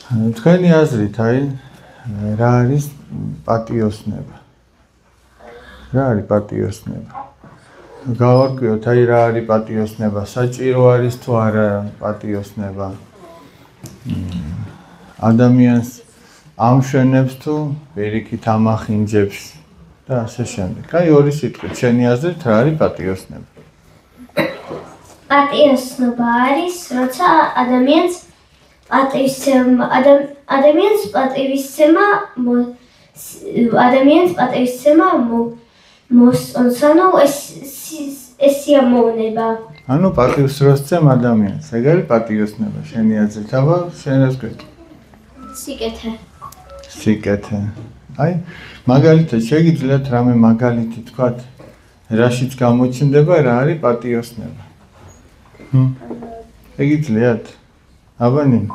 თქვენი აზრით, აი, რა არის პატიოსნება? რა არის პატიოსნება? გავარკვიოთ, აი, რა არის პატიოსნება? საჭირო არის თუ არა პატიოსნება? ადამიანს ამშვენებს თუ პირიქით ამახინჯებს და ასე შემდეგ. აი, ორი სიტყვით, შენი აზრით, რა არის პატიოსნება? პატიოსნობა არის, როცა ადამიანს პატივისცემა მოსწონსანო ეს სიამოვნება. ანუ პატივს როსცემ ადამიანს, ეგ არის პატიოსნება, შენი აზრით, აბა, შენ რას გვეტყვი? სიკეთე. აი, მაგალითად, შეგიძლიათ რამე მაგალითი თქვათ, რაშიც გამოჩნდება რა არის პატიოსნება? ეგიძლიათ? აბანი?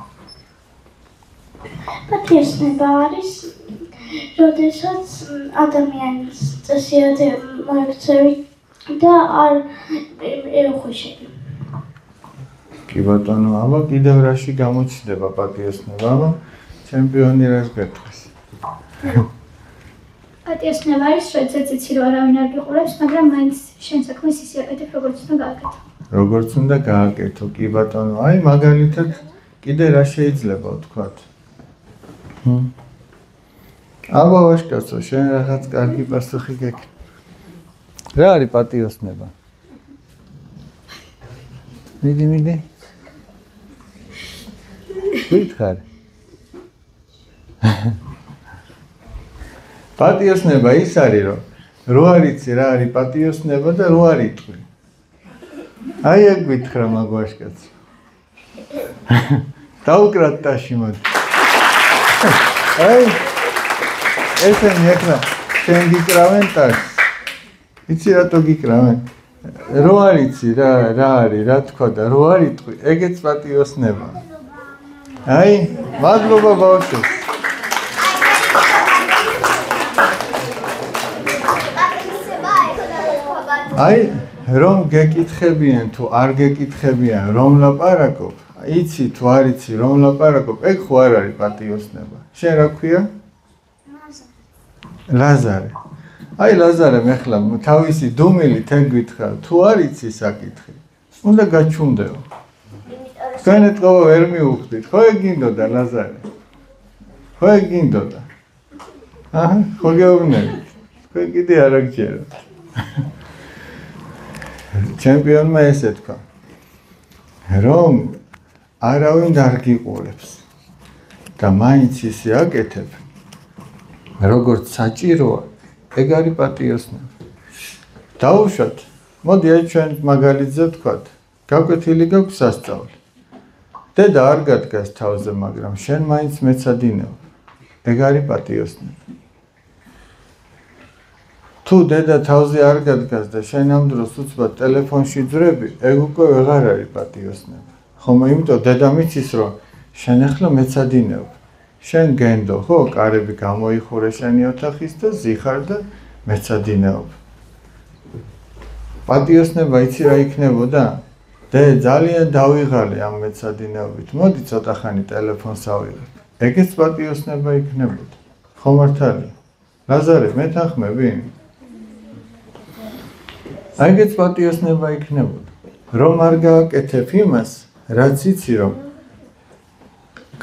პატიოსნება არის, როდესაც ადამიანის წესიათი მოექცევი და არ ეუხვეშები. კი ბატონო, აბა კიდევ რაში გამოჩნდება პატიოსნება? აბა, ჩემპიონი რას გვეტყვის? პატიოსნება არის, როდესაც იცი რომ არავინ არ გიყურებს, მაგრამ მაინც შენ საქმეს ისე აკეთებ, როგორც უნდა გააკეთო. როგორც უნდა გააკეთო, კი ბატონო. აი, მაგალითად, კიდე რა შეიძლება ვთქვათ? აბა ვაშკაცო, შენ რაღაც კარგი პასუხი გექნა. რა არის პატიოსნება? მიდი. ვითხარ. პატიოსნება ის არის, რომ რო არ იცი რა არის პატიოსნება და რო არ იტყვი. აი ეგ გითხრა მაგვაშკაცო. დავკრათ ტაში მოდი. აი ესენი ახლა შენ გიკრავენ ტაში. იცი რატო გიკრავენ? რო არ იცი რა არის, რა თქვა და რო არ იტყვი, ეგეც პატიოსნება. აი, მადლობა ბავშვო. აი, რომ გეკითხებიან თუ არ გეკითხებიან, რომ ლაპარაკობ, იცი თუ არ იცი, რომ ლაპარაკობ, ეგ ხო არ არის პატიოსნება. შენ რა ქვია? ლაზარე. აი, ლაზარე, მეხლა თავისი დუმილით ეგ გითხრა, თუ არ იცი საკითხი, უნდა გაჩუმდეო. თქვენეთ ყოველ ვერ მიუხვდით, ხო ეგ გინდოდა ლაზარე? ხო ეგ გინდოდა? აჰა, ხო გეუბნებით. თქვენ კიდე არ აგჯეროთ. ჩემპიონმა ესე თქვა, რომ არავინ არ გიყურებს და მაინც ისე აკეთებ, როგორც საჭიროა, ეგ არის პატიოსნება. დაუშვათ, მოდი აი ჩვენ მაგალითზე ვთქვათ, გაკვეთილი გაქვს სასწაული. დედა არ გადგას თავზე, მაგრამ შენ მაინც მეცადინეობ. ეგ არის პატიოსნება. თუ დედა თავზე არ გადგას და შენ ამ დროს უცბად ტელეფონში ძვრები, ეგ უკვე ვეღარ არის პატიოსნება. ხომ, იმიტომ დედამ იცის, რომ შენ ახლა მეცადინეობ. შენ გენდო, ხო, კარები გამოიხურე შენი ოთახის და ზიხარ და მეცადინეობ. პატიოსნება იცი რა იქნებოდა? ძალიან დავიღალე ამ მეცადინეობით. მოდი ცოტა ხანი ტელეფონს ავიღებ. ეგეც პატიოსნება იქნებოდა. ხო მართალია? ლაზარე, მეთანხმები? ეგეც პატიოსნება იქნებოდა. რომ არ გააკეთებ იმას, რაც იცი რომ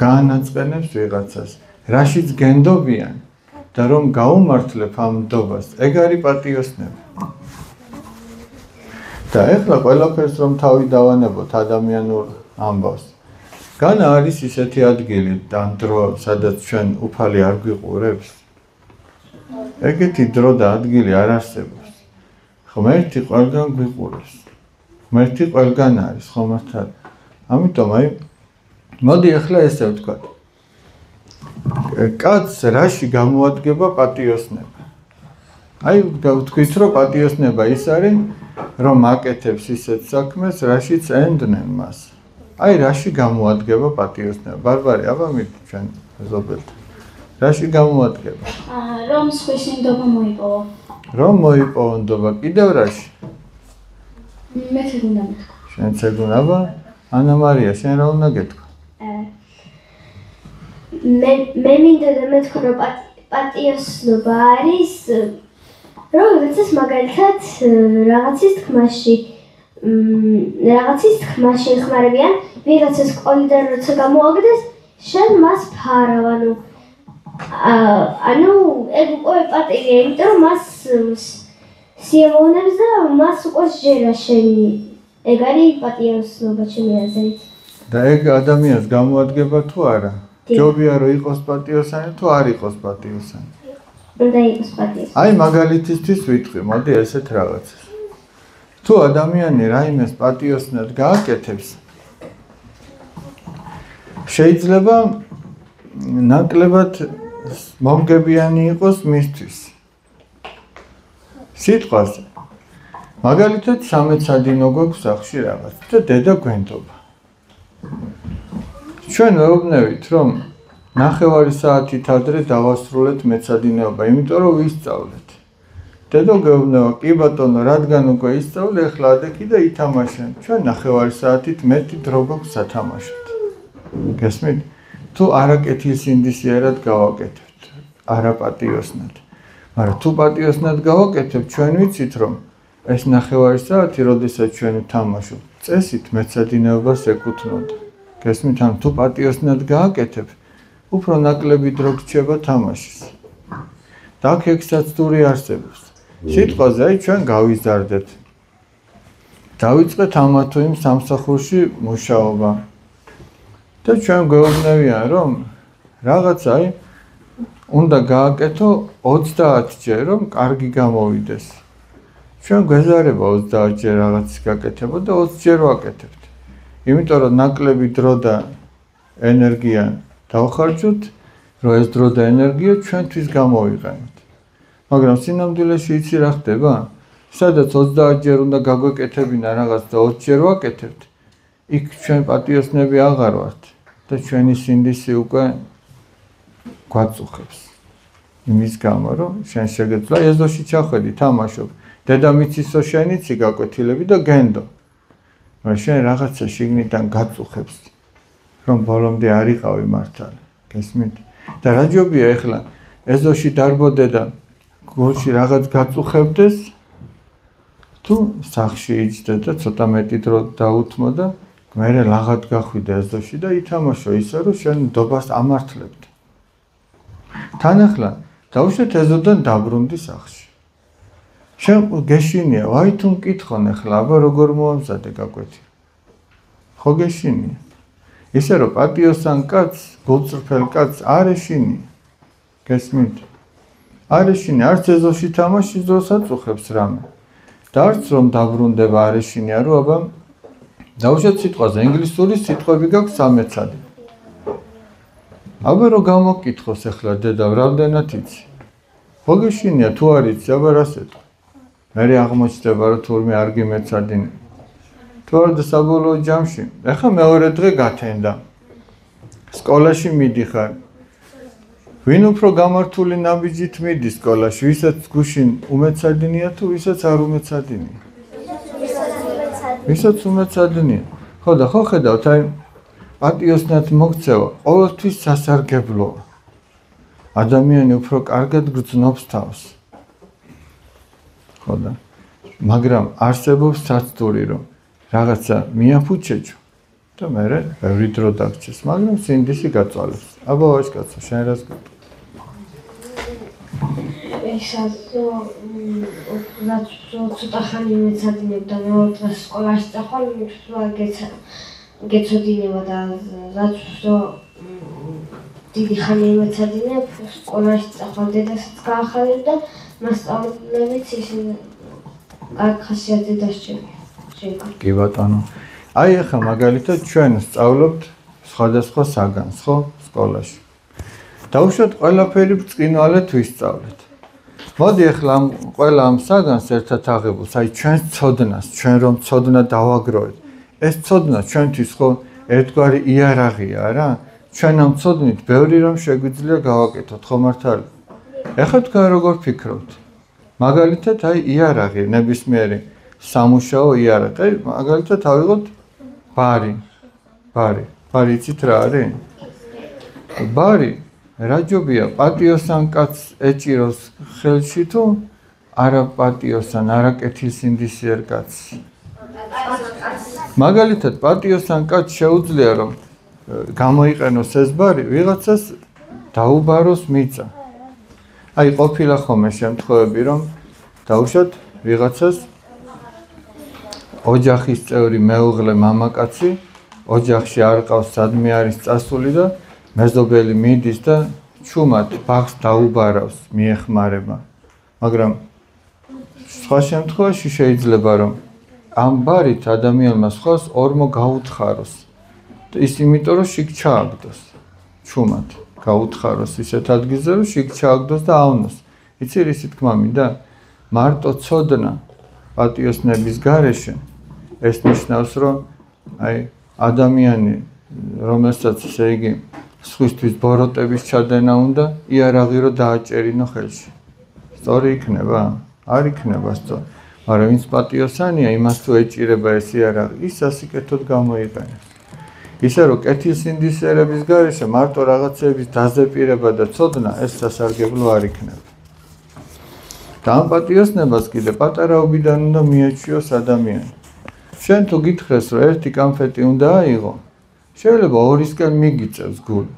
გაანაწყენებს ვიღაცას, რაშიც გენდობიან და რომ გაუმართლებ ამ ნდობას, ეგ არის პატიოსნება. და ეხლა ყველაფერს რომ თავი დავანებოთ ადამიანურ ამბავს. განა არის ისეთი ადგილი და დრო, სადაც ჩვენ უფალი არ გვიყურებს. ეგეთი დრო და ადგილი არ არსებობს. ღმერთი ყველგან გვიყურებს. ღმერთი ყველგან არის, ხო მართალია? ამიტომ აი მოდი ახლა ესე ვთქვათ. კაცს რაში გამოადგება პატიოსნება? აი ვთქვით, რომ პატიოსნება ის არის, რომ აკეთებს ისეთ საქმეს, რაშიც ენდნენ მას. აი რაში გამოადგება პატიოსნება? ბარბარე, აბა მიდი ჩვენ ზობელთ. რაში გამოადგება? რომ სხვის ნდობა მოიპოვა. რომ მოიპოვა ნდობა, კიდევ რაში? მეც ეგ უნდა მეთქვა. შენც ეგ უნდა, აბა ანა მარია, შენ რა უნდა გეთქვა? მე მინდა და მეთქვა პატიოსნობა არის როდესაც მაგალითად რაღაცის თქმაში ეხმარებიან ვიღაცას ყოლიდან როცა გამოაგდეს შენ მას ფარავ ანუ ეგ უკვე პატივია იმიტომ რომ მას სიამოვნებს და მას უკვე სჯერა შენი ეგ არის პატიოსნობა ჩემი აზრით და ეგ ადამიანს გამოადგება თუ არა? ჯობია რომ იყოს პატიოსანი თუ არ იყოს პატიოსანი? უნდა იყოს პატიოსანი. აი მაგალითისთვის ვიტყვი, მოდი ესეთ რაღაცას. თუ ადამიანი რაიმეს პატიოსნად გააკეთებს, შეიძლება ნაკლებად მომგებიანი იყოს მისთვის. სიტყვაზე. მაგალითად 13 სადინო გვაქვს სახში რაღაც და დედა გვენდობა. ჩვენ ვეუბნებით, რომ 9 საათით ადრე დავასრულეთ მეცადინეობა, იმიტომ რომ ვისწავლეთ. დედო გეუბნება, კი ბატონო, რადგან უკვე ისწავლე, ახლა ადექი და ითამაშენ. ჩვენ 9 საათით მეტი დრო გვაქვს სათამაშოდ. გესმით? თუ არაკეთილსინდისიერად გავაკეთებთ, არაპატიოსნად. მაგრამ თუ პატიოსნად გავაკეთებთ, ჩვენ ვიცით, რომ ეს 9 საათი, როდესაც ჩვენ ვთამაშობთ, წესით მეცადინეობას ეკუთვნოდა. გესმით, ან თუ პატიოსნად გააკეთებ, უფრო ნაკლები დრო გრჩება თამაშის. და აქ ექსაცტური არსებობს. სიტყვაზე აი ჩვენ გავიზარდეთ. დავიწყეთ ამა თუ იმ სამსახურში მუშაობა. და ჩვენ გვეუბნებიან, რომ რაღაცა აი უნდა გააკეთო 30-ჯერ, რომ კარგი გამოვიდეს. ჩვენ გვეზარება 30-ჯერ რაღაცის გაკეთება და 20-ჯერ ვაკეთებთ. იმიტომ რომ ნაკლები დრო და ენერგია დავხარჯოთ, რომ ეს დრო და ენერგია ჩვენთვის გამოვიყენოთ. მაგრამ სინამდვილეში იცი რა ხდება? სადაც 30-ჯერ უნდა გაგვეკეთებინა რაღაც და 20-ჯერ ვაკეთებთ, იქ ჩვენ პატიოსნები აღარ ვართ და ჩვენი სინდისი უკვე გვაწუხებს. იმის გამო, რომ შენ შეგეძლო ეზოში ჩახვედი, თამაშობ. დედამიწისო შენიცი გაკვეთილები და გენდო. მაგრამ შენ რაღაცა შიგნიდან გაწუხებს, რომ ბოლომდე არ იყავი მართალი. გესმით? და რა ჯობია ეხლა ეზოში დარბოდე და გულში რაღაც გაწუხებდეს, თუ სახში იჯდე და ცოტა მეტი დრო დაუთმო და მერე ლაღად გახვიდე ეზოში და ითამაშო ისე, რომ შენ ნდობას ამართლებდ. თან ახლა დავუშვეთ ეზოდან დაბრუნდი სახში. შენ გეშინია, ვაი თუ მკითხონ ახლა, აბა როგორ მოამზადე გაკვეთი. ხო გეშინია. ისე რომ პატიოსან კაცს, გულწრფელ კაცს არ ეშინია. გესმით? არ ეშინია, არც ეზოში თამაშის დროს აწუხებს რამე. და არც რომ დაბრუნდება არ ეშინია, რომ აბა დავუშვეთ სიტყვაზე, ინგლისური სიტყვები გაქვს 13. აბა რომ გამოკითხოს ახლა დედა, რამდენად იცი? ხო გეშინია, თუ არ იცი, აბა რას ეტყვი? მერე აღმოჩნდება, რომ თურმე არ გიმეცადინე. თუ არ და საბოლოო ჯამში, ახლა მეორე დღე გათენდა. სკოლაში მიდიხარ. ვინ უფრო გამართული ნაბიჯით მიდის სკოლაში, ვისაც გუშინ უმეცადინია თუ ვისაც არ უმეცადინია? ვისაც უმეცადინია. ხო და ხო ხედავთ, აი პატიოსნად მოქცევა ყოველთვის სასარგებლოა. ადამიანი უფრო კარგად გრძნობს თავს. ხო და მაგრამ არსებობს საცდური, რომ რაღაცა მიაფუჩეჭო და მერე ბევრი დრო დაგჭირს, მაგრამ სინდისი გაწვალებს. აბა ვაჟკაცო, შენ რას გეტყვი? ესაც ცოტა ხანი მეცადინებდა მეორე დღეს სკოლაში წახვარ, გეცოდინება და რაც დიდი ხანი მეცადინებ, სკოლაში წახვარ, დედასაც გაახარებ და მასწავლებლებიც ისინი კარგ ხასიათზე დასჭირია. კი ბატონო. აი ახლა მაგალითად ჩვენ სწავლობთ სხვადასხვა საგანს, ხო, სკოლაში. დავუშვათ ყველაფერი ბრწყინვალედ ვისწავლეთ. მოდი ახლა ყველა ამ საგანს ერთად აღებულს, აი ჩვენს ცოდნას, ჩვენ რომ ცოდნა დავაგროვეთ. ეს ცოდნა ჩვენთვის ხო ერთგვარი იარაღია რა? ჩვენ ამ ცოდნით ბევრი რომ შეგვიძლია გავაკეთოთ, ხო მართალი? ეხლა თქვენ როგორ ფიქრობთ? მაგალითად აი იარაღი, ნებისმიერი სამუშაო იარაღი, მაგალითად ავიღოთ ბარი იცით რა არის? ბარი რაჯობია პატიოსან კაცს ეჭიროს ხელში თუ არა პატიოსან არა კეთილსინდისიერ კაცს მაგალითად პატიოსან კაცს შეუძლია რომ გამოიყენოს ეს ბარი ვიღაცას დაუბაროს მიწა აი ყოფილა ხოლმე შემთხვევები რომ დაუშვათ ვიღაცას ოჯახის წევრი მეუღლე მამაკაცი ოჯახში არ ყავს სადმე არის წასული და მეზობელი მიდის და ჩუმად ბაღს დაუბარავს მიეხმარება მაგრამ სხვა შემთხვევაში შეიძლება რომ ამ ბარით ადამიანმა სხვას ორმო გაუთხაროს ის იმიტომ რომ შიგ ჩააგდოს ჩუმად გაუთხაროს ისეთ ადგილზე რომ შიგ ჩააგდოს და ავნოს იცი რისი თქმა მინდა მარტო ცოდნა პატიოსნების გარეშე ეს ნიშნავს რომ აი ადამიანი რომელსაც ესე იგი სხვისთვის ბოროტების ჩადენა უნდა იარაღი რო დააჭერინო ხელში სწორი იქნება არ იქნება სწორი მაგრამ ვინც პატიოსანია იმას თუ ეჭირება ეს იარაღი ის სასიკეთოდ გამოიყენებს ისე რომ კეთილსინდისიერების გარეშე მარტო რაღაცების დაზეპირება და ცოდნა ეს სასარგებლო არ იქნება და ამ პატიოსნებას კიდე პატარაობიდან უნდა მიეჩვიოს ადამიანი შენ თუ გითხრეს რომ ერთი კანფეტი უნდა აიღო შეიძლება ორისკენ მიგიწევს გული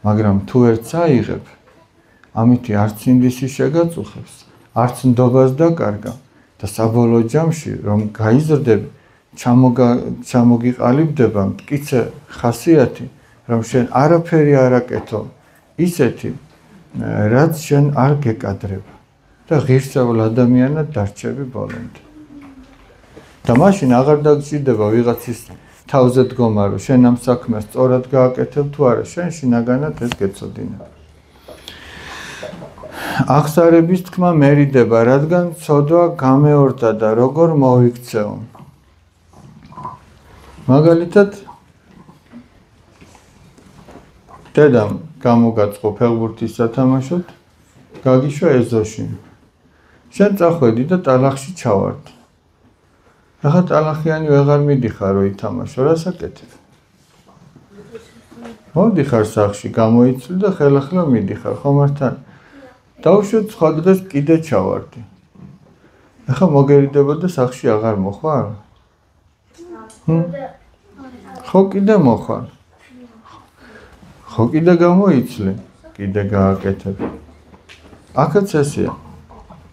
მაგრამ თუ ერთს აიღებ ამითი არც ინდისი შეგაწუხებს არც ნდობას დაკარგა და საბოლოო ჯამში რომ გაიზრდები ჩამოგიყალიბდება მტკიცე ხასიათი რომ შენ არაფერი არ აკეთო ისეთი რაც შენ არ გეკადრება და ღირსეულ ადამიანად დარჩები ბოლომდე და მაშინ აღარ დაგჭირდება ვიღაცის თავზე დგომა რომ შენ ამ საქმეს სწორად გააკეთებ თუ არა შენ შინაგანად ეს გეცოდინება აღსარების თქმა მერიდება რადგან ცოდვა გამეორდა და როგორ მოიქცეო მაგალითად დედამ გამოგაწყო ფეხბურთის სათამაშოდ გაგიშვა ეზოში შენ წახვედი და ტალახში ჩავარდი ახლა ტალახიანი ვეღარ მიდიხარ რომ ითამაშო რას აკეთებ მოდიხარ სახლში გამოიცვლი და ხელახლა მიდიხარ ხომ მართან დავუშვით სხვა დღეს კიდე ჩავარდი ახლა მოგერიდება და სახლში აღარ მოხარ ხო კიდე მოხარ ხო კიდე გამოიცვლი კიდე გააკეთებ აქაც ესეა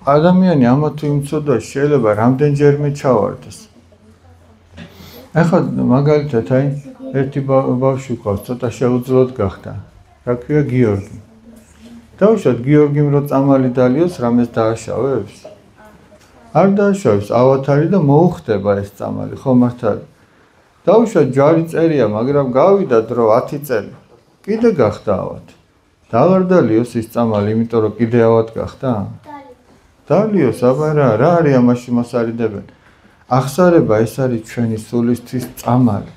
ადამიანი ამა თუ იმ ცოდვაში შეიძლება რამდენჯერმე ჩავარდეს ახლა მაგალითად აი ერთი ბავშვი ყავს ცოტა შეუძლოდ გახდა რა ქვია გიორგი დავუშვათ გიორგიმ რო წამალი დალიოს რამეს დააშავებს არ დააშავებს ავათარი და მოუხდება ეს წამალი ხო მართალი დავუშვათ ჯვარი წერია მაგრამ გავიდა დრო 10 წელი კიდე გახდა ავად და აღარ დალიოს ის წამალი იმიტომ რომ კიდე ავად გახდა დალიოს აბა რა არის ამაში მოსარიდებენ აღსარება ეს არის ჩვენი სულისთვის წამალი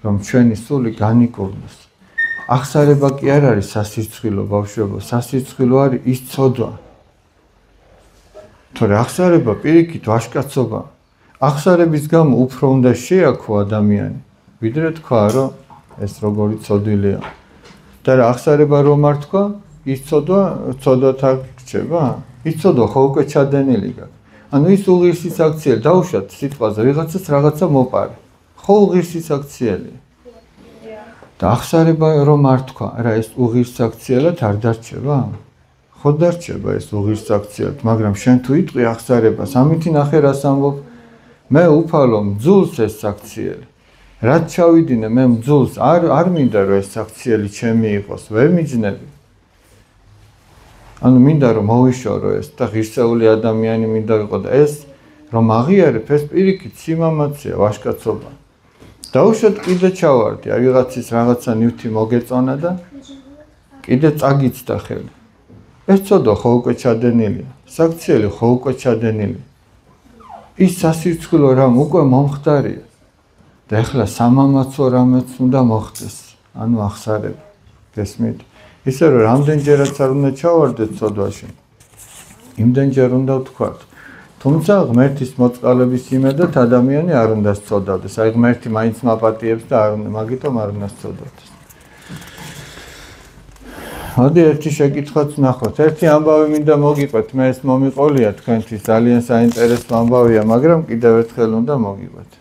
რომ ჩვენი სული განიკურნოს აღსარება კი არ არის სასირცხვილო ბავშვებო სასირცხვილო არის ის ცოდვა თორე აღსარება პირიქით ვაჟკაცობა აღსარების გამო უფრო უნდა შეაქო ადამიანი ვიდრე თქვა რომ ეს როგორი ცოდვილია და რა აღსარება რომ არ თქვა ის ცოდვათა რჩება ის ცოდვა ხო უკვე ჩადენილი გაქვს ანუ ის უღირსის აქციელი დაუშვათ სიტყვაზე ვიღაცას რაღაცა მოპარე ხო უღირსის აქციელი და აღსარება რომ არ თქვა რა ეს უღირს აქციელად არ დარჩება ხო დარჩება ეს უღირს აქციელად მაგრამ შენ თუ იტყვი აღსარებას ამითი ნახე რას ამბობ მე უფალო მძულს ეს აქციელი რაც ჩავიდინე მე მძულს არ მინდა რომ ეს აქციელი ჩემი იყოს ვერ მიჯნები ანუ მინდა რომ მოვიშორო ეს და ღირსეული ადამიანი მინდა ვიყო და ეს რომ აღიარებ ეს პირიქით სიმამაცეა ვაჟკაცობა დაუშვათ კიდე ჩავარდი აი ვიღაცის რაღაცა ნივთი მოგეწონა და კიდე წაგიცდა ხელი ეს ცოდვა ხო უკვე ჩადენილია საქციელი ხო უკვე ჩადენილია ის სასირცხვილო რამ უკვე მომხდარია და ეხლა სამამაცო რამაც უნდა მოხდეს ანუ აღსარება გესმით ისე რომ რამდენჯერაც არ უნდა ჩავარდეთ ცოდვაში იმდენჯერ უნდა ვთქვათ თუმცა ღმერთის მოწყალების იმედად ადამიანი არ უნდა სწოდავდეს აი ღმერთი მაინც მაპატიებს და არ უნდა მაგიტომ არ უნდა სწოდავდეს მოდი ერთი შეკითხვაც ვნახოთ. ერთი ამბავი მინდა მოგიყვეთ, მე ეს მომიყოლია თქვენთვის, ძალიან საინტერესო ამბავია, მაგრამ კიდევ ერთხელ უნდა მოგიყვეთ.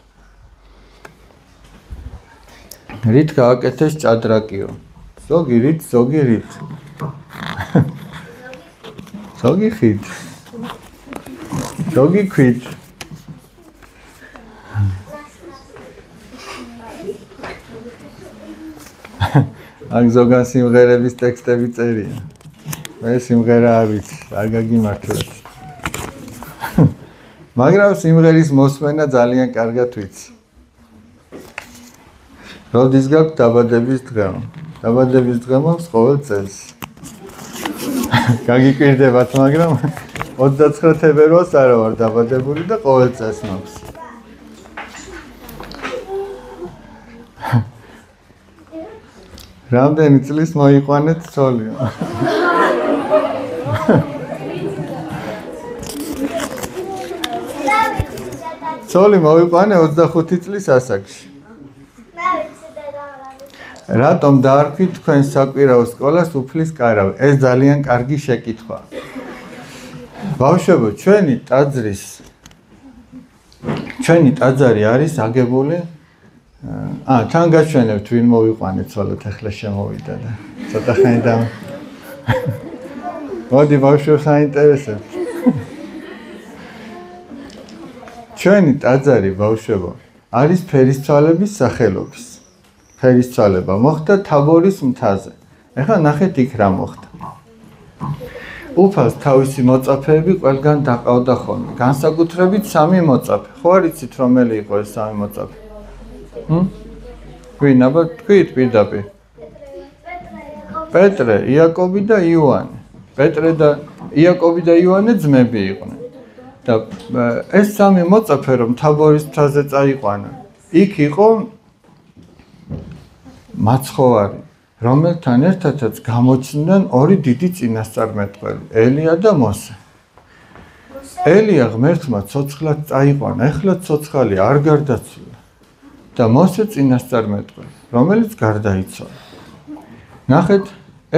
რით გააკეთეს ჭადრაკიო? ზოგი რით, ზოგი რით. ზოგი ხით. ზოგი ქვით. აქ ზოგან სიმღერების ტექსტები წერია. მე სიმღერა არ ვიცი, არ გაგიმართლეთ. მაგრამ სიმღერის მოსმენა ძალიან კარგად ვიცი. როდის გაქვს დაბადების დღე? დაბადების დღე მაქვს ყოველ წელს. გაგიკვირდებათ, მაგრამ 29 თებერვალს არა ვარ დაბადებული და ყოველ წელს მაქვს. რამდენი წლის მოიყვანეთ ცოლიო? ცოლი მოიყვანე 25 წლის ასაკში. რატომ დაარქვით თქვენ საკვირაო სკოლას უფლის კარავი? ეს ძალიან კარგი შეკითხვაა. ბავშვებო, ჩვენი ტაძარი არის აგებული თან გაჩვენებთ ვინ მოვიყვანეთ ცოლად, ახლა შემოვიდა და ცოტა ხანი და მოდი ბავშვებს საინტერესებს. ჩვენი ტაძარი ბავშვებო არის ფერისცვალების სახელობის. ფერისცვალება მოხდა თაბორის მთაზე. ახლა ნახეთ იქ რა მოხდა. უფალს თავისი მოწაფეები ყველგან დაყავდა ხოლმე. განსაკუთრებით 3 მოწაფე. ხო არ იცით რომელი იყო ეს 3 მოწაფე? ვინ აბა თქვით პირდაპირ? პეტრე, იაკობი და იოანე. პეტრე და იაკობი და იოანე ძმები იყვნენ. და ეს 3 მოწაფე რომ თაბორის მთაზე წაიყვანა. იქ იყო მაცხოვარი, რომელთან ერთადაც გამოჩნდნენ 2 დიდი წინასწარმეტყველი, ელია და მოსე. ელია ღმერთმა ცოცხლად წაიყვანა, ეხლა ცოცხალი არ გარდაცვლა. და მოსე წინასწარმეტყველი, რომელიც გარდაიცვალა. ნახეთ,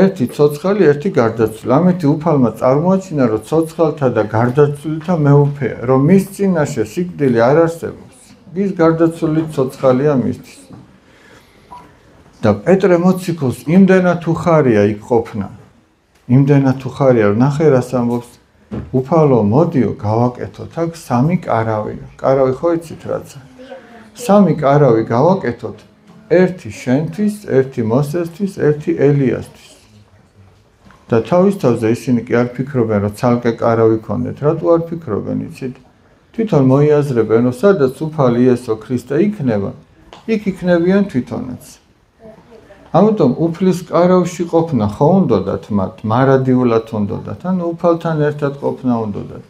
ერთი ცოცხალი, ერთი გარდაცვლილი. ამით უფალმა წარმოაჩინა, რომ ცოცხალთა და გარდაცვლილთა მეუფეა, რომ მის წინაშე სიკვდილი არ არსებობს. ის გარდაცვლილი ცოცხალია მისთვის. და პეტრე მოციქულს იმდენად უხარია იქ ყოფნა. იმდენად უხარია, რომ ნახე რას ამბობს. უფალო, მოდიო, გავაკეთოთ აქ 3 კარავია. კარავი ხო იცით რაცა? 3 კარავი გავაკეთოთ, ერთი შენთვის, ერთი მოსესთვის, ერთი ელიასთვის. და თავის თავზე ისინი კი არ ფიქრობენ, რომ ცალკე კარავი ქონდეთ. რატო არ ფიქრობენ, იცით? თვითონ მოიაზრებენ, რომ სადაც უფალი იესო ქრისტე იქნება, იქ იქნებიან თვითონაც. ამიტომ უფლის კარავში ყოფნა ხო უნდათ მათ, მარადიულად უნდათ, ან უფალთან ერთად ყოფნა უნდათ.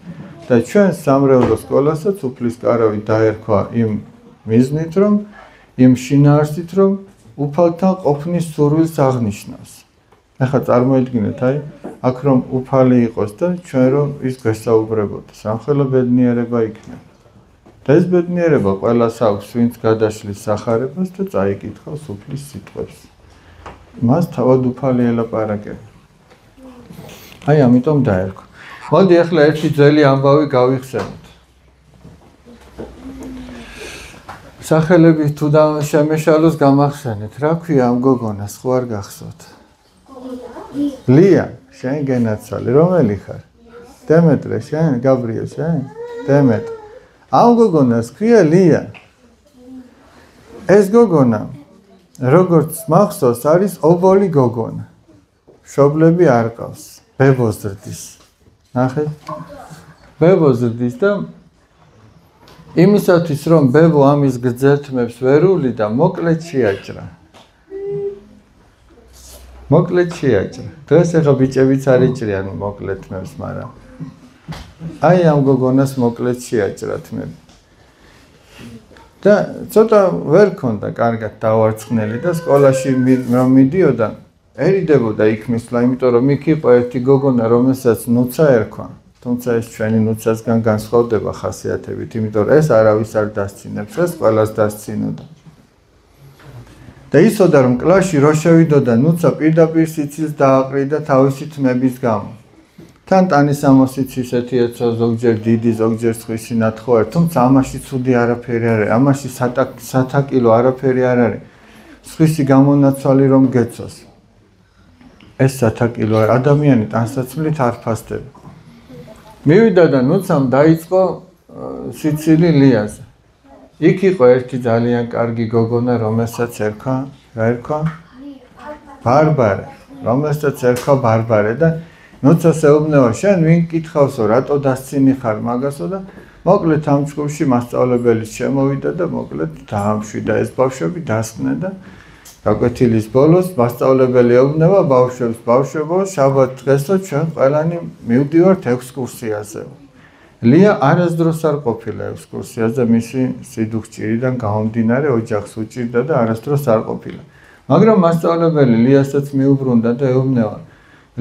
და ჩვენ სამრევლო სკოლასაც უფლის კარავი დაერქვა იმ მიზნით, რომ იმ შინაარსით, რომ უფალთან ყოფნის სურვილს აღნიშნავს. ახლა წარმოიდგინეთ, აქ რომ უფალი იყოს და ჩვენ რომ ის გვესაუბრებოდეს, ამხელა ბედნიერება იქნება. და ეს ბედნიერება ყველას აქვს, ვინც გადაშლის სახარებას და წაიკითხავს უფლის სიტყვებს. მას თავად უფალი ელაპარაკება. ამიტომ დაერქვა. მოდი ახლა ერთი ძველი ამბავი გავიხსენოთ. სახელები თუ შემეშალოს გამახსენეთ, რა ქვია ამ გოგონას, ხო არ გახსოვთ? ლია, შენ გენაცვალე, რომელი ხარ? დემეტრე, შენ, გაბრიელ, შენ? დემეტრე. ამ გოგონას ქვია ლია. ეს გოგონა, როგორც მახსოვს, არის ობოლი გოგონა. მშობლები არ ყავს, ბებო ზრდის. ნახეთ? ბებო ზრდის და იმისათვის რომ ბებო ამის გრძელთმებს ვერული და მოკლედ შეაჭრა. მოკლედ შეაჭრა. დღეს ახლა ბიჭებიც არ იჭრიან მოკლედთმებს, მაგრამ ამ გოგონას მოკლედ შეაჭრა თმები. და ცოტა ვერ ქონდა კარგად დავარცხნელი და სკოლაში რომ მიდიოდა, ერიდებოდა იქ მისვლა, იმიტომ რომ იქ იყო ერთი გოგონა, რომელსაც ნუცა ერქვა. თუმცა ეს ჩვენი ნუცასგან განსხვავდება ხასიათებით, იმიტომ რომ ეს არავის არ დასცინებს, ეს ყველას დასცინოდა. და იცოდა რომ კლასში რო შევიდოდა ნუცა პირდაპირ სიცილს დააყრიდა თავისი თმების გამო. თან ტანისამოსიც ისეთი ეცო ზოგჯერ დიდი ზოგჯერ სხვისი ნათხოვარი, თუმცა ამაში ცუდი არაფერი არ არის, ამაში სათაკილო არაფერი არ არის. სხვისი გამონაცვალი რომ გეცოს. ეს სათაკილო ადამიანი ტანსაცმლით არ ფასდება. მივიდა და ნუცამ დაიწყო სიცილი ლიაზე. იქ იყო ერთი ძალიან კარგი გოგონა, რომელსაც ერქვა, რა ერქვა? ბარბარე. რომელსაც ერქვა ბარბარე და ნუცას ეუბნება, შენ ვინ კითხავსო, რატო დასცინი ხარ მაგასო და მოკლედ ამ ჯგუფში მასწავლებელიც შემოვიდა და მოკლედ დაამშვიდა ეს ბავშვები დასხდნენ და გაკვეთილის ბოლოს მასწავლებელი ეუბნება ბავშვებს, ბავშვებო, შაბათ დღესო ჩვენ ყველანი მივდივართ ექსკურსიაზე. ლია არასდროს არ ყოფილა ექსკურსიაზე, მისი სიდუხჭირიდან გამომდინარე ოჯახს უჭირდა და არასდროს არ ყოფილა. მაგრამ მასწავლებელი ლიასაც მიუბრუნდა და ეუბნება,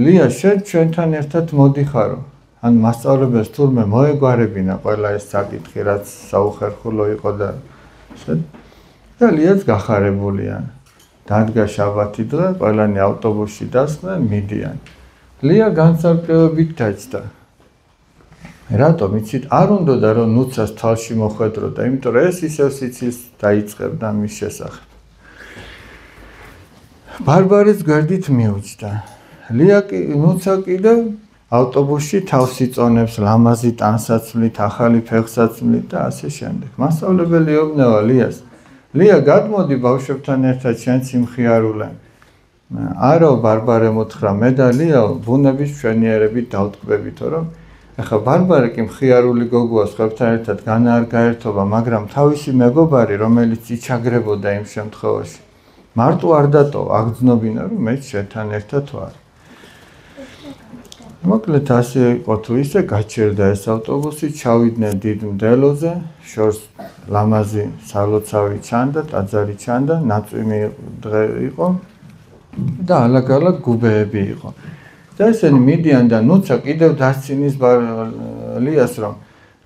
ლია, შენ ჩვენთან ერთად მოდიხარო. ან მასწავლებელს თურმე მოეგვარებინა ყველა ეს საკითხი, რაც საუხერხულო იყო და დალიაც გახარებულია. დადგა შაბათი დღე, ყველანი ავტობუსში დასხდნენ, მიდიან. ლია განსაკუთრებით დაჯდა. რატომ იცით, არ უნდოდა რომ ნუცას თვალში მოხვედროდა, იმიტომ რომ ეს ისევ სიცილს დაიწყებდა მის შესახებ. ბარბარეს გვერდით მიუჯდა. ნუცა კიდევ ავტობუსში თავს იწონებს ლამაზი ტანსაცმლით, ახალი ფეხსაცმლით და ასე შემდეგ. მასწავლებელი ეუბნება ლიას, ლია, გადმოდი ბავშვებთან ერთად შენც იმხიარულე. არო, ბარბარე მოთხრა, მე და ლია ბუნების მშვენიერებით დავტკბებითო, რომ ეხლა ბარბარე კი მხიარული გოგოა, სხვებთან ერთად განა არ გაერთობა, მაგრამ თავისი მეგობარი, რომელიც იჩაგრებოდა იმ შემთხვევაში, მარტო არ დატოვა, აგრძნობინა, რომ მე შენთან ერთად ვარ. მოკლედ ასე იყო თუ ისე გაჩერდა ეს ავტობუსი, ჩავიდნენ დიდ მდელოზე, შორს ლამაზი სალოცავი ჩანდა, ტაძარი ჩანდა, ნაწვიმი დღე იყო და ალაგ-ალაგ გუბეები იყო. და ესენი მიდიან და ნუცა კიდევ დასცინის ლიას რომ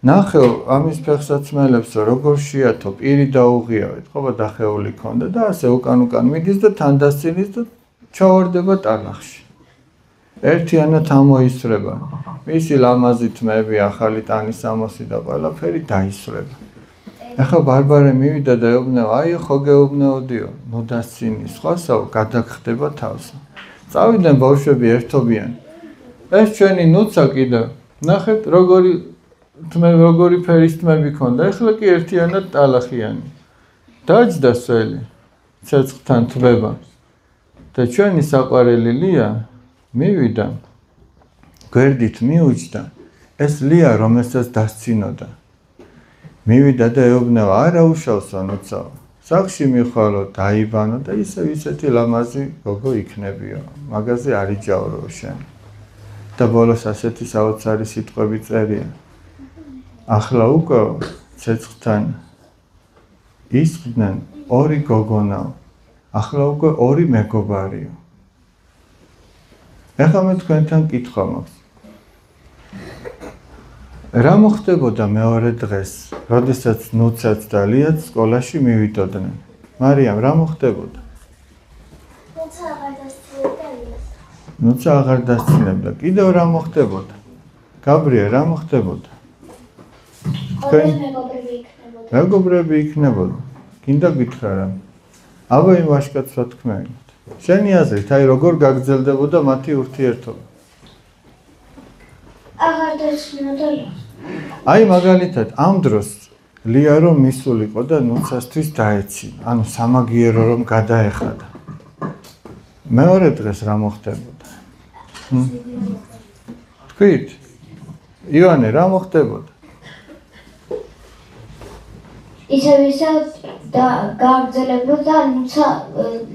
ნახევ ამის ფეხსაცმელებსო როგორ შეათო, პირი დაუღიავეთ, ხობა დახეული ქონდა და ასე უკან მიდის და თან დასცინის და ჩავარდება ტალახში. ერთიანად ამოისრება. მისი ლამაზი თმები, ახალი ტანისამოსი და ყველაფერი დაისრება. ეხლა ბარბარე მივიდა და ეუბნება, აი ხო გეუბნეოდიო, მოდასცინი, სხვასაო გადაგხდება თავსა. წავიდნენ ბავშვები ერთობიან. ეს ჩვენი ნუცა კიდევ, ნახეთ როგორი ფერის თმები ქონდა, ეხლა კი ერთიანად ტალახიანი. დაჯდა სველი, ცეცხლთან თბება. და ჩვენი საყვარელი ლია მივიდა, გვერდით მიუჯდა, ეს ლია, რომელსაც დასცინოდა. მივიდა და ეუბნება, არა უშავსო ნუცაო, სახლში მიხვალო, დაიბანო და ისეთი ლამაზი გოგო იქნებიო, მაგაზე არ იჯავრო შენ. და ბოლოს ასეთი საოცარი სიტყვები წერია. ახლა უკვე ცეცხლთან ისხდნენ ორი გოგონაო, ახლა უკვე ორი მეგობარიო. ეხლა მე თქვენთან კითხვა მაქვს. რა მოხდებოდა მეორე დღეს, როდესაც ნუცაც და ლიაც სკოლაში მივიდოდნენ? მარიამ, რა მოხდებოდა? ნუცა აღარ დასცინებდა. კიდევ რა მოხდებოდა? გაბრიელ, რა მოხდებოდა? მეგობრები იქნებოდა. გინდა გითხრა რა? აბა იმ ვაჟკაცს ვთქმევით. შენი აზრით, აი როგორ გაგრძელდებოდა მათი ურთიერთობა? აღარ დასცინოდა. აი მაგალითად, ამ დროს ლია რომ მისულიყო და ნუცასთვის დაეცინა, ანუ სამაგიერო რომ გადაეხადა. მეორე დღეს რა მოხდებოდა? თქვით? ივანე, რა მოხდებოდა? ისევ გააგრძელებდა ნუცა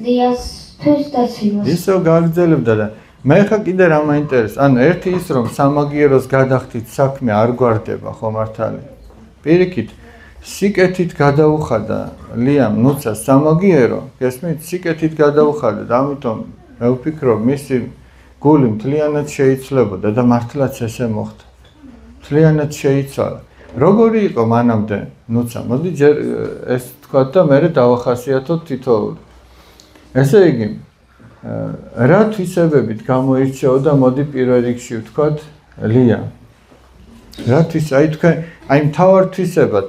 ლიასთვის დაცინოს. ისევ გააგრძელებდა და მე ხა კიდე რა მაინტერესებს, ანუ ერთი ის რომ სამაგიეროს გადახდით საქმე არ გვარდება ხო მართალი. პირიქით, სიკეთით გადაუხადა ლიამ ნუცას სამაგიერო, გესმით, სიკეთით გადაუხადა და ამიტომ მე ვფიქრობ, მისი გული მთლიანად შეიცვლებოდა და მართლაც ესე მოხდა. მთლიანად შეიცვალა. როგორი იყო მანამდე ნუცა? მოდი ჯერ ეს თქვა და მე დავახასიათოთ თითოეული. ესე იგი, რა თვისებებით გამოირჩეოდა, მოდი პირველ რიგში ვთქვათ, ლია. რა თვისება, აი მთავარ თვისებად,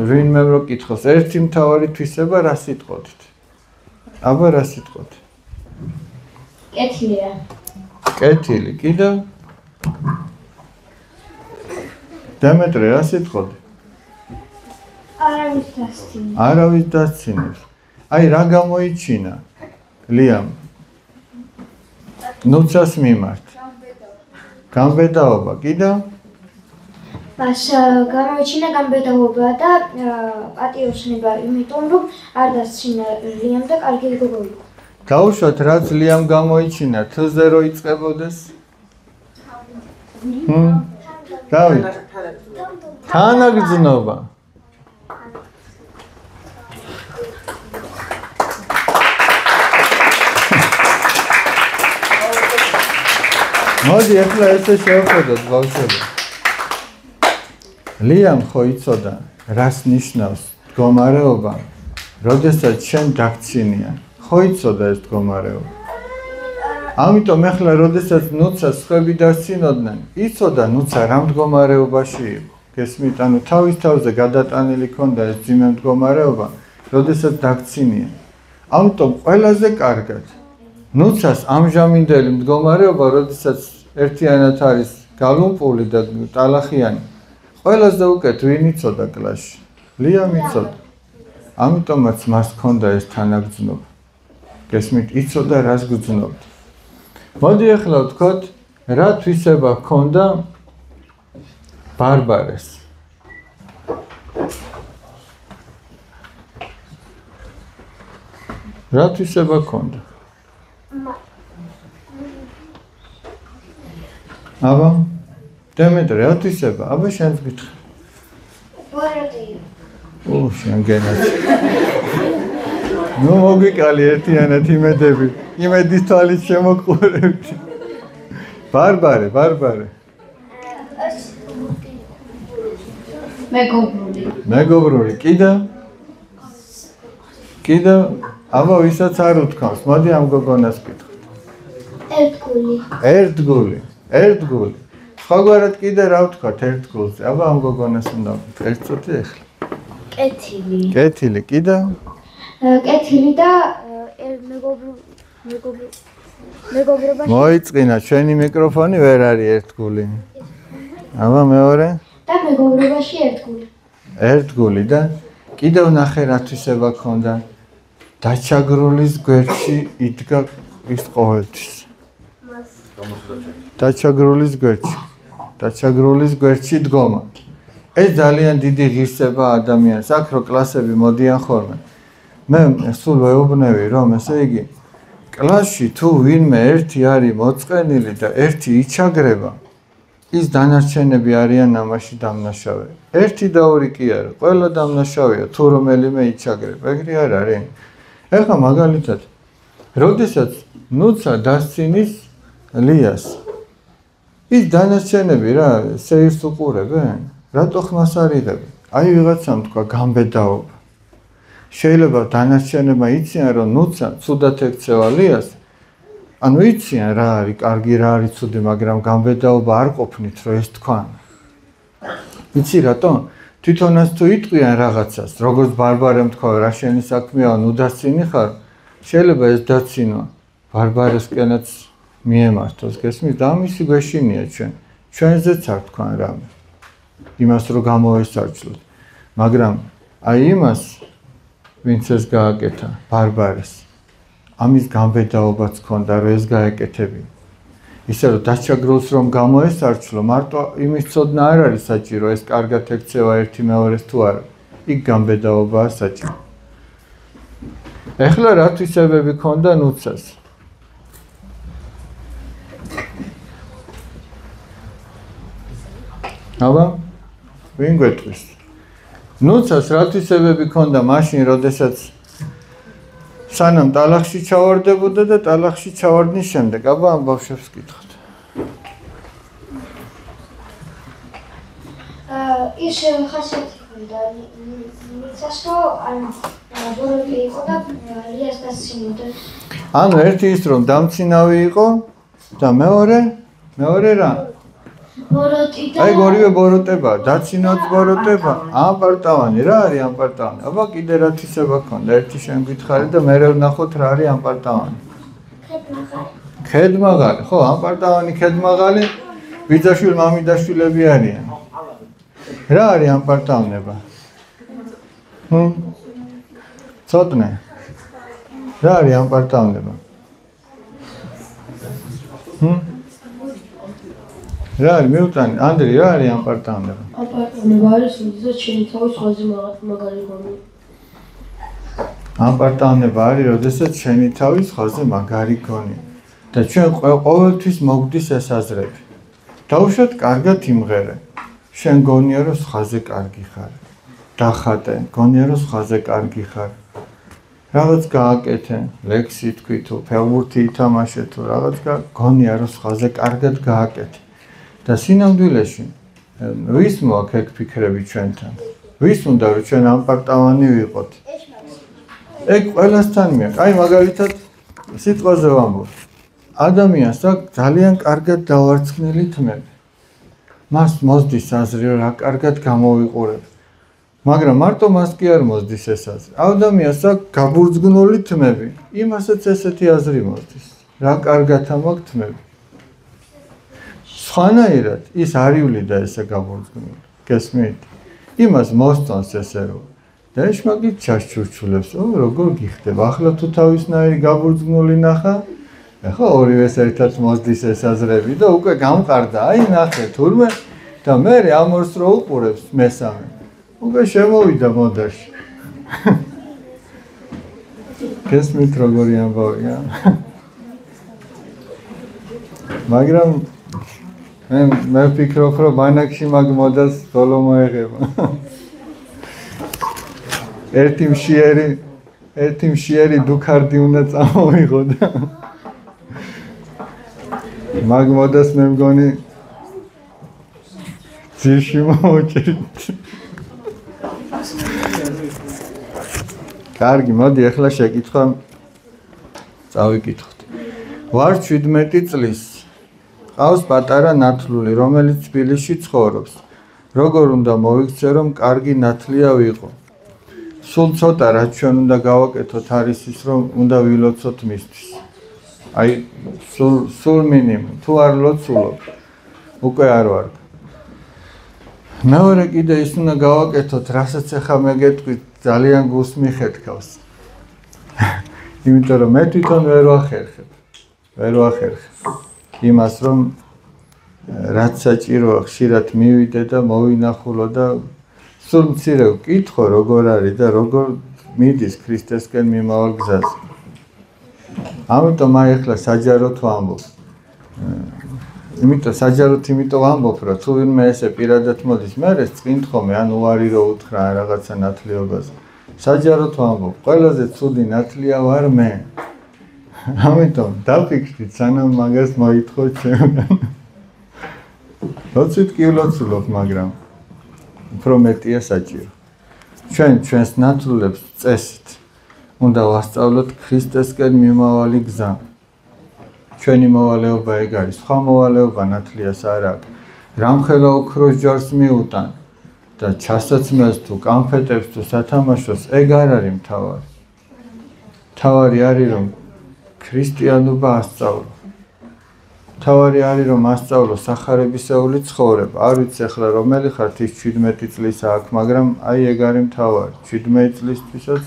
ვინმე რო კითხოს, ერთი მთავარი თვისება რა სიტყვით? აბა რა სიტყვით? კეთილია. კეთილი, კიდევ? დემეტრე, რა სიტყვით? არავის დასცინებს. არავის დასცინებს. აი რა გამოიჩინა ლიამ? ნუცას მიმართ. გამბედაობა, კიდევ? მას გამოიჩინა გამბედაობა და პატიოსნება, იმიტომ რომ არ დასცინა ლიამ და კარგი გოგო იყო. გაუშვათ რაც ლიამ გამოიჩინა, თზე რო იწყებოდეს? დავით. თანაგრძნობა. მოდი ახლა ესე შევხედოთ ბავშვები. ლიამ ხო იცოდა რას ნიშნავს მდგომარეობა, როდესაც შენ დაგცინია. ხო იცოდა ეს მდგომარეობა. ამიტომ ახლა როდესაც ნუცას სხვები დასცინოდნენ, იცოდა ნუცა რა მდგომარეობაში იყო. გესმით, ანუ თავის თავზე გადატანილი ქონდა ეს ძიმე მდგომარეობა, როდესაც დაგცინია. ამიტომ ყველაზე კარგად ნუცას ამჟამინდელი მდგომარეობა, როდესაც ერთიანად არის გალუმპული და ტალახიანი, ყველაზე უკეთ ვინ იცოდა კლასში? ლიამ იცოდა. ამიტომაც მას ჰქონდა ეს თანაგრძნობა. გესმით, იცოდა რას გძნობდა. მოდი ახლა ვთქვათ, რა თვისება ჰქონდა ბარბარეს? რა თვისება ჰქონდა? აბა, დემეტრე, რა თვისება? აბა შენს გითხრა. ბოროტი. შენ გენაც. ნუ მოგიკალი ერთიანად იმედები. იმედის თვალით შემოყურებდი. ბარბარე. მეგობრული, კიდევ? აბა ვისაც არ უთქვამს, მოდი ამ გოგონას გითხრით. ერთგული. სხვაგვარად კიდე რა ვთქვათ ერთგულზე? აბა ამ გოგონას უნდა ვთქვით. ერთ წუთი ახლა. კეთილი, კიდევ? კეთილი და მეგობრობა. მოიწყინა, ჩვენი მიკროფონი ვერ არის ერთგული. აბა მეორე? და მეგობრობაში ერთგული. ერთგული და კიდევ ნახე რა თვისება ჰქონდა. დაჩაგრულის გვერდში იდგა ის ყოველთვის. დაჩაგრულის გვერდში დგომა. ეს ძალიან დიდი ღირსება ადამიანს აქვს, რომ კლასები მოდიან ხოლმე. მე სულ ვეუბნები, რომ ესე იგი კლასში თუ ვინმე ერთი არის მოწყენილი და ერთი იჩაგრება, ის დანარჩენები არიან ამაში დამნაშავე. ერთი და ორი კი არა, ყველა დამნაშავეა, თუ რომელიმე იჩაგრება, ეგრე არ არის. ეხლა მაგალითად, როდესაც ნუცა დასცინის ლიას, ის დანარჩენები რა, სეირს უყურებენ? რატო ხმას არ იღებენ? აი ვიღაცამ თქვა გამბედაობა. შეიძლება დანარჩენებმა იციან, რომ ნუცა ცუდად ექცევა ლიას, ანუ იციან რა არის კარგი, რა არის ცუდი, მაგრამ გამბედაობა არ ყოფნით, რომ ეს თქვან. იცი რატო? თვითონაც თუ იტყვიან რაღაცას, როგორც ბარბარემ თქვა, რა შენი საქმეა, ნუ დასცინი ხარ, შეიძლება ეს დაცინვა ბარბარესკენაც მიემართოს, გესმის? და ამისი გვეშინია ჩვენზეც არ თქვან რამე. იმას რომ გამოესარჩლოთ. მაგრამ აი იმას ვინც ეს გააკეთა ბარბარეს, ამის გამბედაობაც ჰქონდა, რომ ეს გაეკეთებინა. ისე რომ დაჩაგრულს რომ გამოესარჩლო, მარტო იმის ცოდნა არ არის საჭირო, ეს კარგად ექცევა ერთი მეორეს თუ არა. იქ გამბედაობაა საჭირო. ეხლა რა თვისებები ჰქონდა ნუცას? აბა, ვინ გვეტყვის? ნუცას რა თვისებები ჰქონდა მაშინ, როდესაც სანამ ტალახში ჩავარდებოდა და ტალახში ჩავარდნის შემდეგ, აბა ამ ბავშვებს გითხოთ. ის ხასიათი და ნიცასო ან ბოროტი იყო და ლიას დასცინოდა. ანუ ერთი ის რომ დამცინავი იყო და მეორე რა? ბოროტი და აი ორივე ბოროტება, დაცინოთ ბოროტება. ამპარტავანი რა არის ამპარტავანი? აბა კიდე რა თვისება ქონდა? ერთი შენ გითხარი და მე ვნახოთ რა არის ამპარტავანი. ქედმაღალი, ხო, ამპარტავანი ქედმაღალი ბიძაშვილი მამიდაშვილები არიან. რა არის ამპარტავნება? ცოტნე. რა არის ამპარტავნება? რა არის მიუტანი? ანდრი, რა არის ამპარტავნება? ამპარტავნება არის, როდესაც შენი თავის ხაზი მაგარი გონი. ამპარტავნება არის, როდესაც შენი თავის ხაზი მაგარი გონი. და ჩვენ ყოველთვის მოგდის ეს აზრები. დაუშვათ კარგად იმღერე. შენ გონია რომ ხაზე კარგი ხარ. დახატე, გონია რომ ხაზე კარგი ხარ. რაღაც გააკეთე, ლექსი თქვი თუ ფეხბურთი ითამაშე თუ რაღაც გონია რომ ხაზე კარგად გააკეთე. და სინამდვილეში ვის მოაქვს ეგ ფიქრები ჩვენთან? ვის უნდა რომ ჩვენ ამპარტავანი ვიყოთ? ეგ ყველასთან მიაქვს. აი მაგალითად სიტყვაზე ვამბობ. ადამიანს აქვს ძალიან კარგად დავარცხნილი თმები. მას მოსდის აზრი რომ რა კარგად გამოვიყურებ. მაგრამ მარტო მას კი არ მოსდის ეს აზრი. ადამიანს აქვს გაბურძგნული თმები. იმასაც ესეთი აზრი მოსდის. რა კარგად ამაქვს თმები. სხვანაირად ის არ ივლიდა ესე გაბურძგნული. გესმით? იმას მოსწონს ესე რომ და ეს მაგით ჩაშჩურჩულებს. როგორ გიხდება? ახლა თუ თავისნაირი გაბურძგნული ნახა, ახლა ორივეს ერთად მოსდის ეს აზრები და უკვე გამყარდა. აი ნახე თურმე და მე ამ ორს რო უყურებს მესამე. უკვე შემოვიდა მოდაში. გესმით როგორი ამბავია? მაგრამ მე ვფიქრობ რომ ბანაკში მაგ მოდას ბოლო მოეღება. ერთი მშიერი დუქარდი უნდა წამოვიღო და მაგ მოდას მე მგონი ძირში მოვჭერით. კარგი, მოდი ახლა შეკითხვა წავიკითხოთ. ვარ 17 წლის. ყავს პატარა ნათლული, რომელიც თბილისში ცხოვრობს. როგორ უნდა მოვიქცე, რომ კარგი ნათლია ვიყო? სულ ცოტა რაც ჩვენ უნდა გავაკეთოთ არის ის, რომ უნდა ვილოცოთ მისთვის. აი, სულ მინიმუმ. თუ არ ლოცულობ, უკვე არ ვარ. მეორე კიდე ის უნდა გავაკეთოთ, რასაც ახლა მე გეტყვით, ძალიან გულს მიხეთქავს. იმიტომ რომ მე თვითონ ვერ ვახერხებ. იმას რომ რაც საჭიროა ხშირად მივიდე და მოვინახულო და სულ მცირე ვკითხო როგორ არის და როგორ მიდის ქრისტესკენ მიმავალ გზაზე. ამიტომ აი ახლა საჯაროდ ვამბობ. იმიტომ ვამბობ, რომ თუ ვინმე ესე პირადად მოდის, მე ეს წკითხომე ან უარი რო უთხრა რაღაცა ნათლიობაზე. საჯაროდ ვამბობ, ყველაზე ცუდი ნათლია ვარ მე. ამიტომ დაფიქრდით, სანამ მაგას მოითხოვ ჩემგან. ლოცვით კი ვლოცულობ, მაგრამ უფრო მეტია საჭირო. ჩვენს ნათლულებს წესით უნდა ვასწავლოთ ქრისტესკენ მიმავალი გზა. ჩვენი მოვალეობა ეგ არის, სხვა მოვალეობა ნათლიას არ აქვს. რამხელა ოქროს ჯარს მიუტან და ჩასაცმელს თუ კანფეტებს თუ სათამაშოს ეგ არ არის მთავარი. მთავარი არის რომ ქრისტიანობა ასწავლო. მთავარი არის რომ ასწავლო სახარებისეული ცხოვრება. არ ვიცი ახლა რომელი ხართ ის 17 წლისა აქ, მაგრამ აი ეგ არის მთავარი. 17 წლისთვისაც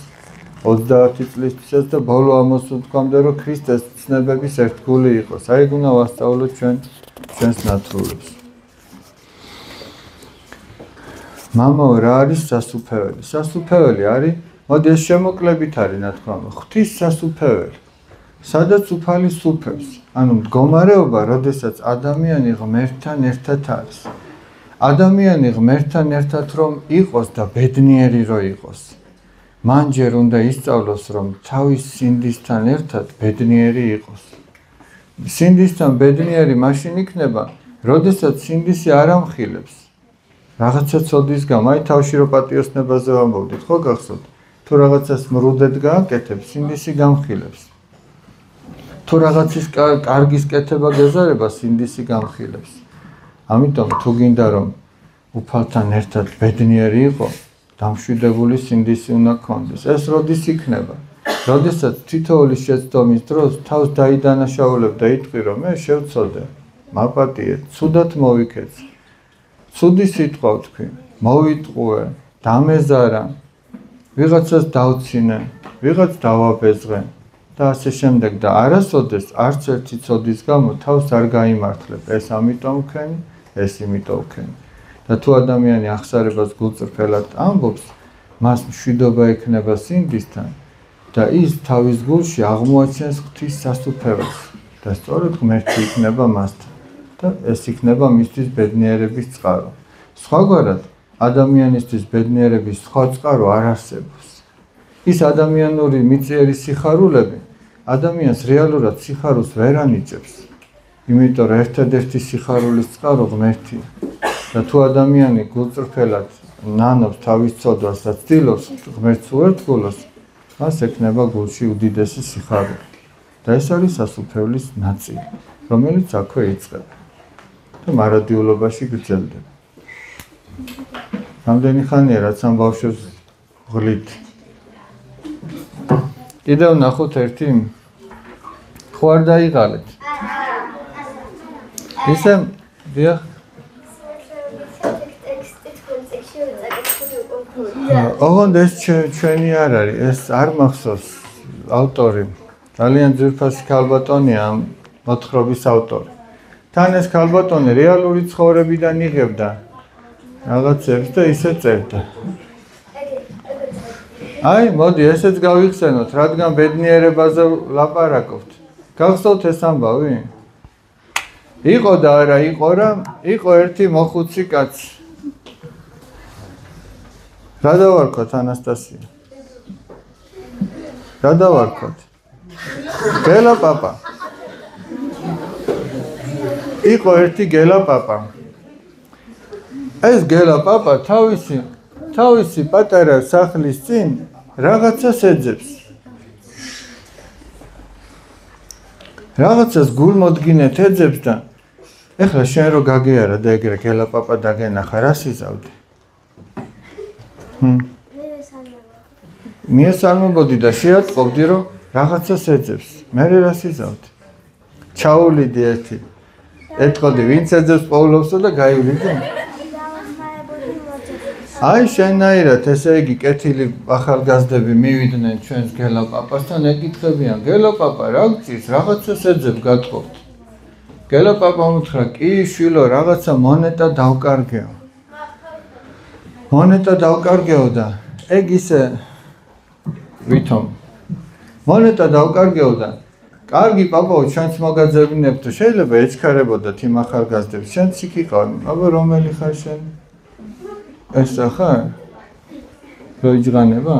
30 წლისთვისაც და ბოლო ამოსულთქვამდე რომ ქრისტეს ცნებების ერთგული იყოს. აი ეგ უნდა ვასწავლოთ ჩვენს ნათლულებს. მამაო, რა არის სასუფეველი? სასუფეველი არის, მოდი ეს შემოკლებით არის ნათქვამი, ღვთის სასუფეველი. სადაც უფალი სუფევს. ანუ მდგომარეობა, როდესაც ადამიანი ღმერთთან ერთად არის. ადამიანი ღმერთთან ერთად რომ იყოს და ბედნიერი რო იყოს. მან ჯერ უნდა ისწავლოს, რომ თავის სინდისთან ერთად ბედნიერი იყოს. სინდისთან ბედნიერი მაშინ იქნება, როდესაც სინდისი არ ამხილებს. რაღაცა ცოდის გამო, აი თავში რო პატიოსნებაზე ვამბობდით, ხო გახსოვთ? თუ რაღაცას მრუდად გააკეთებს, სინდისი გამხილებს. თუ რაღაცის კარგის კეთება გეზარება, სინდისი გამხილებს. ამიტომ თუ გინდა რომ უფალთან ერთად ბედნიერი იყო, დამშვიდებული სინდისი უნდა გქონდეს. ეს როდის იქნება? როდესაც თითოეული შეცდომის დროს თავს დაიდანაშაულებ და იტყვი რომ მე შევწოდე, მაპატიე, ცუდად მოვიქეცი. ცუდი სიტყვა ვთქვი, მოვიტყუე, დამეზარა, ვიღაცას დავცინე, ვიღაც დავაბეზღე და ასე შემდეგ და არასოდეს არც ერთი ცოდის გამო თავს არ გაიმართლებ. ეს ამიტომ ვქენი, ეს იმიტომ ვქენი. და თუ ადამიანი ახსარებას გულწრფელად ამბობს, მას მშვიდობა ექნება სინდისთან და ის თავის გულში აღმოაჩენს ღვთის სასუფეველს და სწორედ ღმერთი იქნება მასთან და ეს იქნება მისთვის ბედნიერების წყარო. სხვაგვარად ადამიანისთვის ბედნიერების სხვა წყარო არ არსებობს. ის ადამიანური მიწიერი სიხარულები ადამიანს რეალურად სიხარულს ვერ ანიჭებს. იმიტომ რომ ერთადერთი სიხარულის წყარო ღმერთია. და თუ ადამიანი გულწრფელად ნანობს თავის ცოდვას და ცდილობს ღმერთს უერთგულოს, მას ექნება გულში უდიდესი სიხარული. და ეს არის სასუფეველის ნაწილი, რომელიც აქვე იწყება და მარადიულობაში გრძელდება. რამდენი ხანია რაც ამ ბავშვებს ღლით. კიდევ ნახოთ ერთი ხო არ დაიღალეთ. ისე დიახ ოღონდ ეს ჩვენი არ არის, ეს არ მახსოვს ავტორი. ძალიან ძვირფასი ქალბატონია ამ მოთხრობის ავტორი. თან ეს ქალბატონი რეალური ცხოვრებიდან იღებდა რაღაცებს და ისე წერდა. აი, მოდი ესეც გავიხსენოთ, რადგან ბედნიერებაზე ლაპარაკობთ. გახსოვთ ეს ამბავი? იყო და არა იყო რა, იყო ერთი მოხუცი კაცი. რა დავარქოთ ანასტასია? რა დავარქოთ? გელა პაპა. იყო ერთი გელა პაპა. ეს გელა პაპა თავისი პატარა სახლის წინ რაღაცას ეძებს. რაღაცას გულმოდგინეთ ეძებს და ეხლა შენ რო გაგიარა და ეგრე გელა პაპა დაგენახა, რას იზავდი? მიესალმებოდი და შეატყობდი რომ რაღაცას ეძებს. მე რას იზავდი? ჩაუვლიდი ერთი. ეთყოდი ვინც ეძებს პოულობსო და გაივლიდი. აი შენაირად ესე იგი კეთილი ახალგაზრდები მივიდნენ ჩვენს გელა პაპასთან ეკითხებიან გელა პაპა რა გწის რაღაცას ეძებ გატყობთ. გელა პაპა უთხრა კი შვილო რაღაცა მონეტა დავკარგეო. მონეტა დავკარგეო და ეგ ისე ვითომ მონეტა დავკარგეო და კარგი პაპაო ჩვენც მოგაძებინებთ შეიძლება ეჩქარებოდათ იმ ახალგაზრდებს შენც იქ იყავ აბა რომელი ხარ შენ ეს ხარ რო იძღანება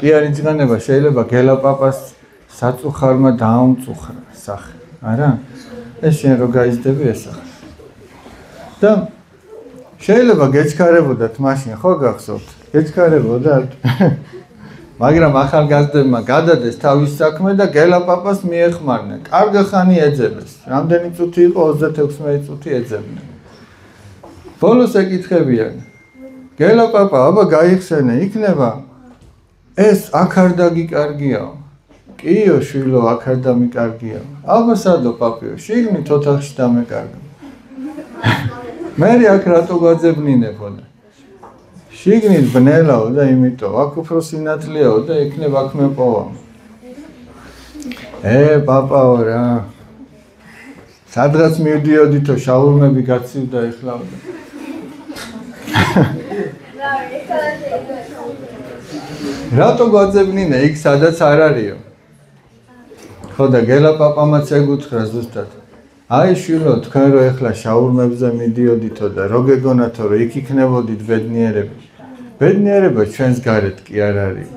კი არ იძღანება შეიძლება გელა პაპას საწუხარმა დაამწუხრა სახე არა ეს შენ რო გაიზდები ეს ხარ და შეიძლება გეჩქარებოდათ მაშინ ხო გახსოვთ გეჩქარებოდათ მაგრამ ახალგაზრდებმა გადადეს თავის საქმე და გელა პაპას მიეხმარნენ. კარგი ხანი ეძებეს. რამდენი წუთი იყო 36 წუთი ეძებდნენ. ბოლოს ეკითხებიან. გელა პაპა, აბა გაიხსენე, იქნება ეს აქარდაგი კარგიაო. კიო შვილო, აქარდამი კარგიაო. აბა სადო პაპიო, შიგნით ოთახში დამეკარგა. მე აქ რატო გაძებნინებოდა? შიგნით ბნელაო და იმიტომ აქ უფრო სინათლეაო და იქნებ აქ მეპოვა. პაპაო რა. სადღაც მივდიოდითო შაურმები გაცივდა ეხლავდა. რატო გაძებნინე იქ სადაც არ არისო? ხო და გელა პაპამაც ეგუთხრა ზუსტად. აი შვილო თქვენ რო ეხლა შაურმებზე მიდიოდითო და რო გეგონათო რომ იქ იქნებოდით ბედნიერები. ბედნიერება ჩვენს გარეთ კი არ არის.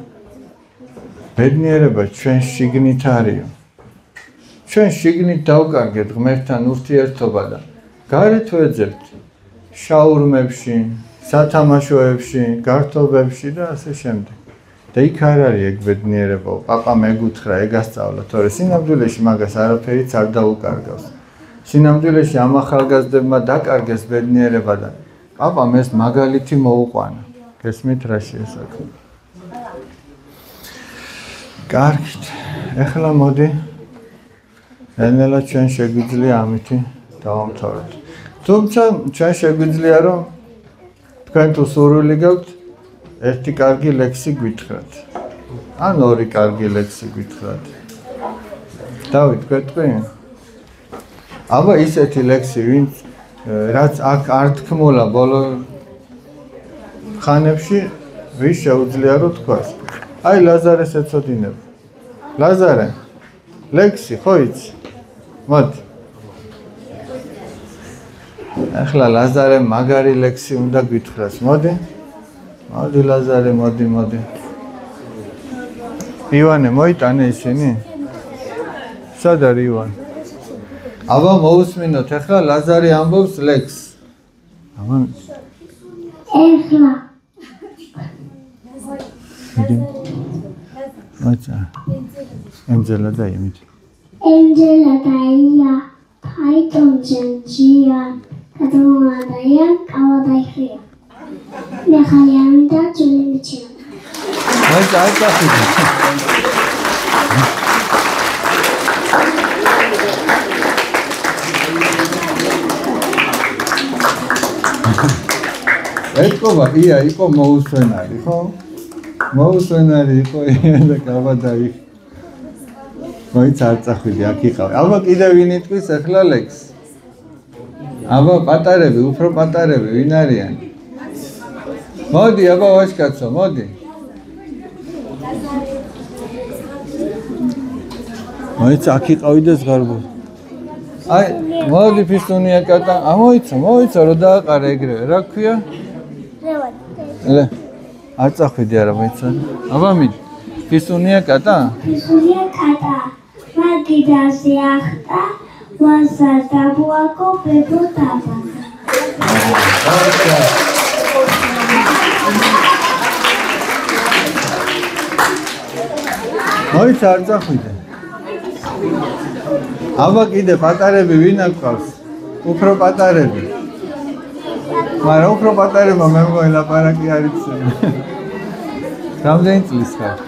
ბედნიერება ჩვენ შიგნით არის. ჩვენ შიგნით დავკარგეთ ღმერთთან ურთიერთობა და გარეთ ვეძებთ შაურმებში, სათამაშოებში, გართობებში და ასე შემდეგ. და იქ არ არის ეგ ბედნიერება, პაპამ ეგ-უთხრა, ეგ ასწავლა, თორე სინამდვილეში მაგას არაფერიც არ დაუკარგავს. სინამდვილეში ამ ახალგაზრდებმა დაკარგეს ბედნიერება და პაპამ ეს მაგალითი მოუყვანა. გესმით რა შეესაქმე? კარგით. ეხლა მოდი ნელა ჩვენ შეგვიძლია ამითი დავამთავროთ. თუმცა ჩვენ შეგვიძლია რომ თქვენ თუ სურვილი გაქვთ ერთი კარგი ლექსი გვითხრათ. ან ორი კარგი ლექსი გვითხრათ. დავით, გვეტყვი? აბა ისეთი ლექსი, ვინც რაც აქ არ თქმულა ბოლო ხანებში, ვის შეუძლია რომ თქვას. აი ლაზარეს ეცოდინებ. ლაზარე, ლექსი ხო იცი? მოდი. ახლა ლაზარე მაგარი ლექსი უნდა გვითხრას. მოდი. მოდი ლაზარე, მოდი. ივანე, მოიტანე ისინი? სად არის ივანე? აბა მოусმინოთ, ახლა ლაზარე ამბობს ლექსს. აბა ეხლა მოიცა. ემძელა და იმით. ემძელა და ია, ფაიტონჯენჯია, გადმოვადაია, კავადაიხია. მეხალიანი და ჯულიმიჩია. მოიცა, არ წახიდე. ეთქობა, ია, იყო მოუსვენარი, ხო? მოუსვენარი იყო და გავადაიხ. მოიცა, არ წახვიდი, აქ იყავ. აბა კიდე ვინ იტყვის ახლა ლექსს? აბა პატარები, უფრო პატარები, ვინ არიან? მოდი, აბა ვაჟკაცო, მოდი. მოიცა, აქ იყავი და ზღარბო. აი, მოდი ფისტუნია კატა. მოიცა, რომ დააყარე ეგრევე. რა ქვია? ლე. არ წახვიდი არა მოიცა. აბა მიდი. ფისტუნია კატა? ფისტუნია კატა. მაგი დაზე ახტა, ვაზა დაბუაკო ბებო დაბა. მოიცა, არ წახვიდე. აბა კიდე პატარები ვინ აკავს? უფრო პატარები. მაგრამ უფრო პატარება მე მოგელაპარაკი არ იციან. რამდენი წლის ხარ?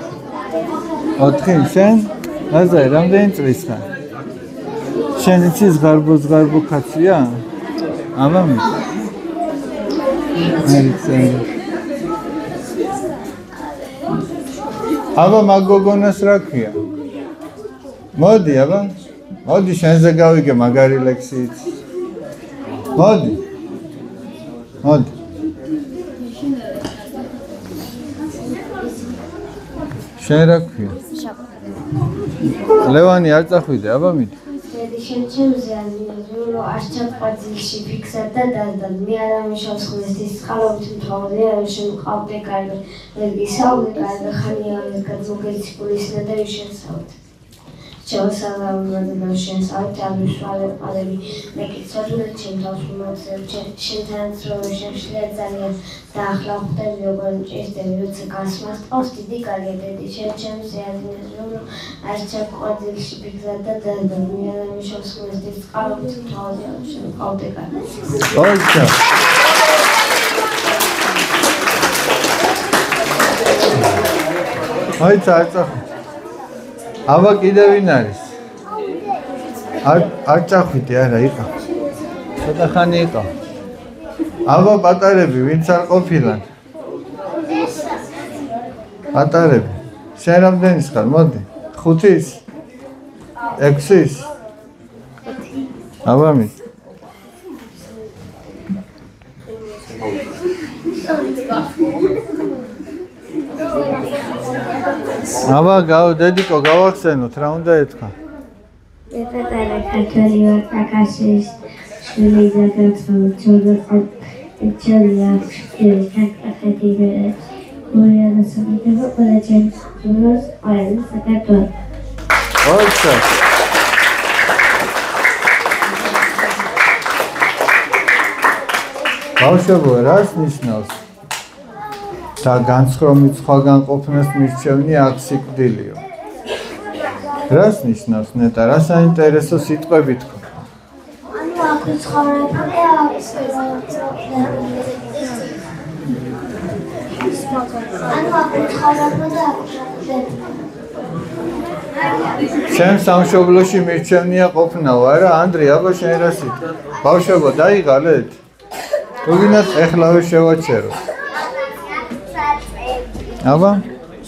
4 შენ? ლაზარე, რამდენი წლის ხარ? შენ იცი ზღარბო კაცია? აბა მე. აბა მაგოგონას რა ქვია? მოდი, აბა. მოდი შენზე გავიგე მაგარი ლექსი იცი. მოდი. შენ რა ქვია? ლევანი არ წახვიდე, აბა მიდი. შენ ჩემზე აზროვნე რომ არ ჩაყვაძილში ფიქსად და დადად მე არამიშავს ხმესის წყალობით მთავრია რომ შემოყავდე კარგი ლეგისაუდი კარგი ხანიარის გაძოგეცი პოლისნა და შენსავთ ჩავსალავდა შენსავთ ამისვალე ყალები მეკიცოდნენ ჩემ თავს მომაცემ შენთანაც რომ შეშლია ძალიან და ახლა ხვდები როგორ მჭირდება როცა გასმას ყავს დიდი კარგი დედი შენ ჩემზე აზროვნე რომ არ ჩაყვაძილში ფიქსად და დადად მე არამიშავს ხმესის წყალობით მთავრია რომ შემოყავდე კარგი ოჩა მოიცა არ წახვიდე. აბა კიდე ვინ არის? არ წახვიდე არა იყო. ცოტა ხანი იყო. აბა პატარები ვინც არ ყოფილან? პატარები. შენ რამდენის ხარ? მოდი. 5-ის? 6-ის? აბა მი. აბა დედიკო გავახსენოთ რა უნდა ეთქვა? პატარა ქართველი ვარ კაკაშის შვილი ზაგრაცოვი ჩოლია კაკახეთი გურია და სამიტება ყველა ჩემს ძულოს ყველა საკათოლიკე. ოჩა ბავშვებო, რას ნიშნავს? და განსხრომით სხვა განყოფნას მირჩევნი აქ სიკვდილიო. რას ნიშნავს ნეტა? რა საინტერესო სიტყვები თქვა? ანუ აქ ცხოვრება და შენ სამშობლოში მირჩევნია ყოფნაო, არა? ანდრია, აბა შენ რა სიტყვა? ბავშვებო, დაიღალეთ? თუ გინდათ ეხლავე შევაჩერო. აბა?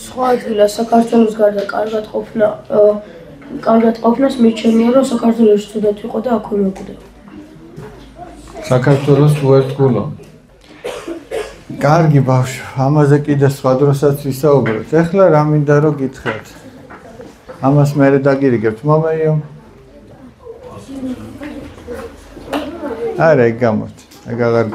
სხვა ადგილას საქართველოს გარდა კარგად ყოფნას მირჩენია, რომ საქართველოში თუდად იყო და აქვე მოვკვდა. საქართველოს უერთგულო. კარგი ბავშვ, ამაზე კიდე სხვა დროსაც ვისაუბროთ. ეხლა რა მინდა რომ გითხრათ? ამას მერე დაგირიგებთ, მომაიო? არა, ეგ გამოთ. ეგ აღარ